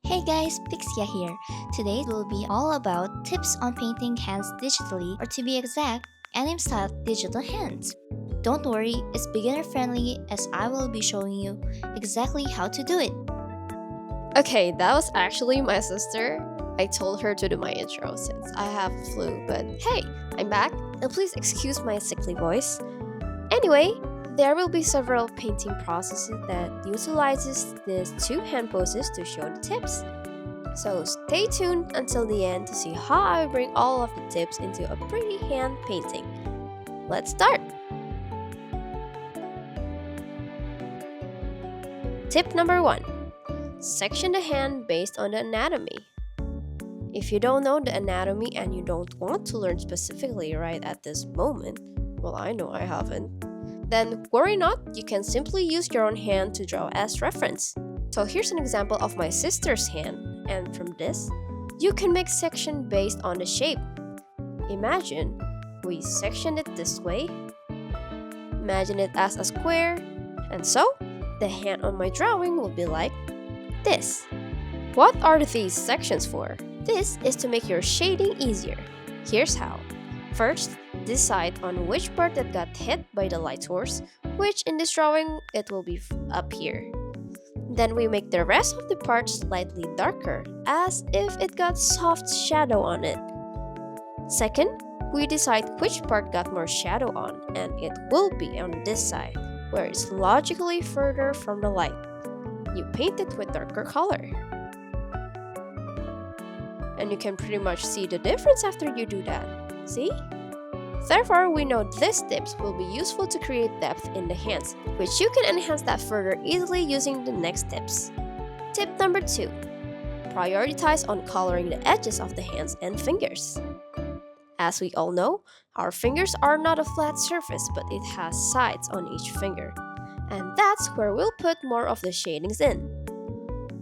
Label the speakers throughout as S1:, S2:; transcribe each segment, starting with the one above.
S1: Hey guys, Pixia here. Today will be all about tips on painting hands digitally, or to be exact, anime style digital hands. Don't worry, it's beginner friendly as I will be showing you exactly how to do it.
S2: Okay, that was actually my sister. I told her to do my intro since I have flu, but hey, I'm back, and please excuse my sickly voice. Anyway, there will be several painting processes that utilizes these two hand poses to show the tips. So stay tuned until the end to see how I bring all of the tips into a pretty hand painting. Let's start! Tip number 1. Section the hand based on the anatomy. If you don't know the anatomy and you don't want to learn specifically right at this moment, well, I know I haven't, then worry not, you can simply use your own hand to draw as reference. So here's an example of my sister's hand, and from this, you can make section based on the shape. Imagine we sectioned it this way, imagine it as a square, and so the hand on my drawing will be like this. What are these sections for? This is to make your shading easier. Here's how. First, decide on which part that got hit by the light source, which in this drawing, it will be up here. Then we make the rest of the part slightly darker, as if it got soft shadow on it. Second, we decide which part got more shadow on, and it will be on this side, where it's logically further from the light. You paint it with darker color. And you can pretty much see the difference after you do that. See? Therefore, we know these tips will be useful to create depth in the hands, which you can enhance that further easily using the next tips. Tip number 2. Prioritize on coloring the edges of the hands and fingers. As we all know, our fingers are not a flat surface, but it has sides on each finger. And that's where we'll put more of the shadings in.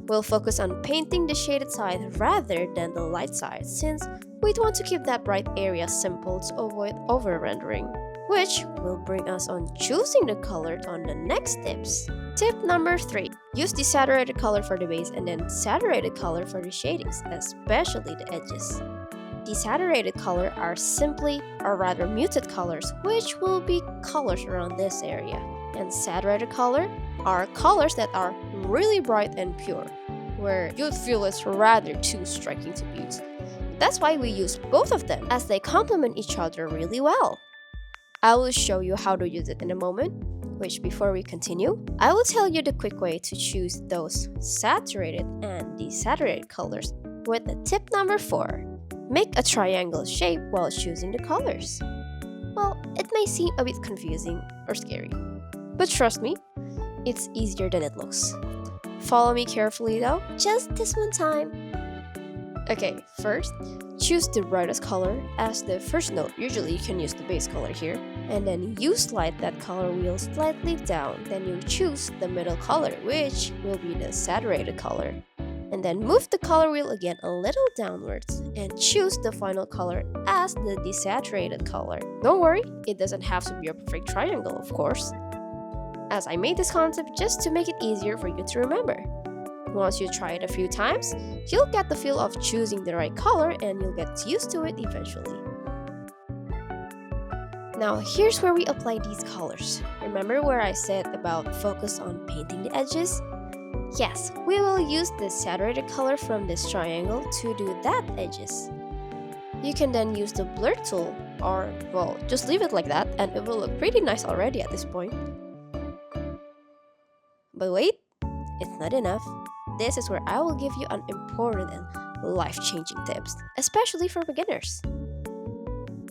S2: We'll focus on painting the shaded side rather than the light side, since we'd want to keep that bright area simple to avoid over-rendering, which will bring us on choosing the color on the next tips. Tip number 3. Use desaturated color for the base and then saturated color for the shadings, especially the edges. Desaturated color are simply, or rather muted colors, which will be colors around this area. And saturated color are colors that are really bright and pure, where you'd feel it's rather too striking to use. That's why we use both of them, as they complement each other really well. I will show you how to use it in a moment, which before we continue, I will tell you the quick way to choose those saturated and desaturated colors with the tip number 4. Make a triangle shape while choosing the colors. Well, it may seem a bit confusing or scary, but trust me, it's easier than it looks. Follow me carefully though, just this one time. Okay, first, choose the brightest color as the first note. Usually you can use the base color here. And then you slide that color wheel slightly down. Then you choose the middle color, which will be the saturated color. And then move the color wheel again a little downwards and choose the final color as the desaturated color. Don't worry, it doesn't have to be a perfect triangle, of course, as I made this concept just to make it easier for you to remember. Once you try it a few times, you'll get the feel of choosing the right color and you'll get used to it eventually. Now here's where we apply these colors. Remember where I said about focus on painting the edges? Yes, we will use the saturated color from this triangle to do that edges. You can then use the blur tool, or well, just leave it like that and it will look pretty nice already at this point. But wait, it's not enough. This is where I will give you an important and life-changing tips, especially for beginners.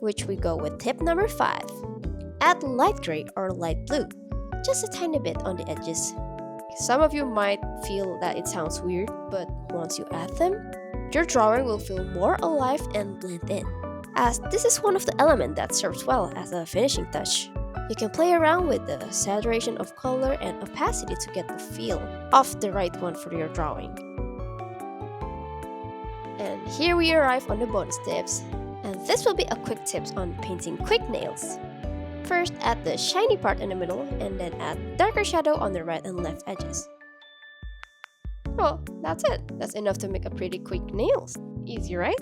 S2: Which we go with tip number 5. Add light gray or light blue, just a tiny bit on the edges. Some of you might feel that it sounds weird, but once you add them, your drawing will feel more alive and blend in, as this is one of the elements that serves well as a finishing touch. You can play around with the saturation of color and opacity to get the feel of the right one for your drawing. And here we arrive on the bonus tips, and this will be a quick tips on painting quick nails. First, add the shiny part in the middle and then add darker shadow on the right and left edges. Well, that's it. That's enough to make a pretty quick nails. Easy, right?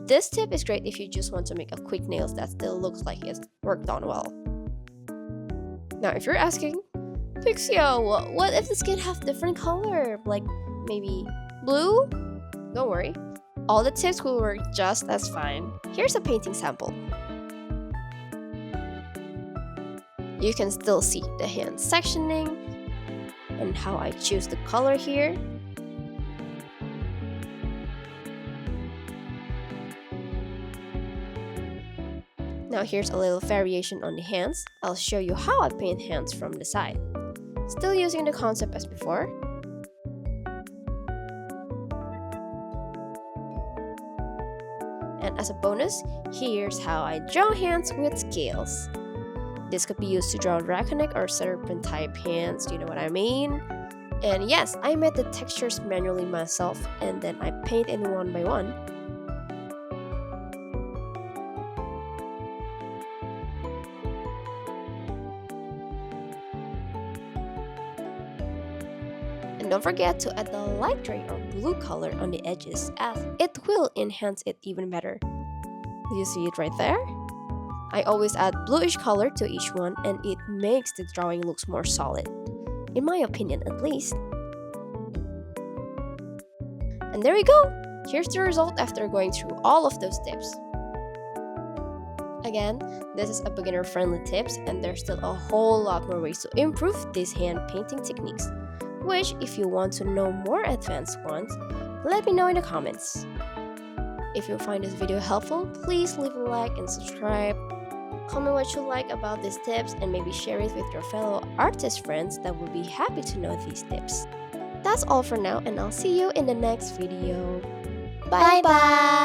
S2: This tip is great if you just want to make a quick nails that still looks like it's worked on well. Now, if you're asking, Pixio, what if the skin have different color? Like maybe blue? Don't worry. All the tips will work just as fine. Here's a painting sample. You can still see the hand sectioning and how I choose the color here. Now here's a little variation on the hands. I'll show you how I paint hands from the side. Still using the concept as before. And as a bonus, here's how I draw hands with scales. This could be used to draw draconic or serpent type hands, you know what I mean? And yes, I made the textures manually myself and then I paint in one by one. And don't forget to add the light gray or blue color on the edges as it will enhance it even better. Do you see it right there? I always add bluish color to each one and it makes the drawing looks more solid. In my opinion at least. And there we go! Here's the result after going through all of those tips. Again, this is a beginner-friendly tips and there's still a whole lot more ways to improve these hand painting techniques. Which, if you want to know more advanced ones, let me know in the comments. If you find this video helpful, please leave a like and subscribe. Comment what you like about these tips and maybe share it with your fellow artist friends that would be happy to know these tips. That's all for now and I'll see you in the next video. Bye bye!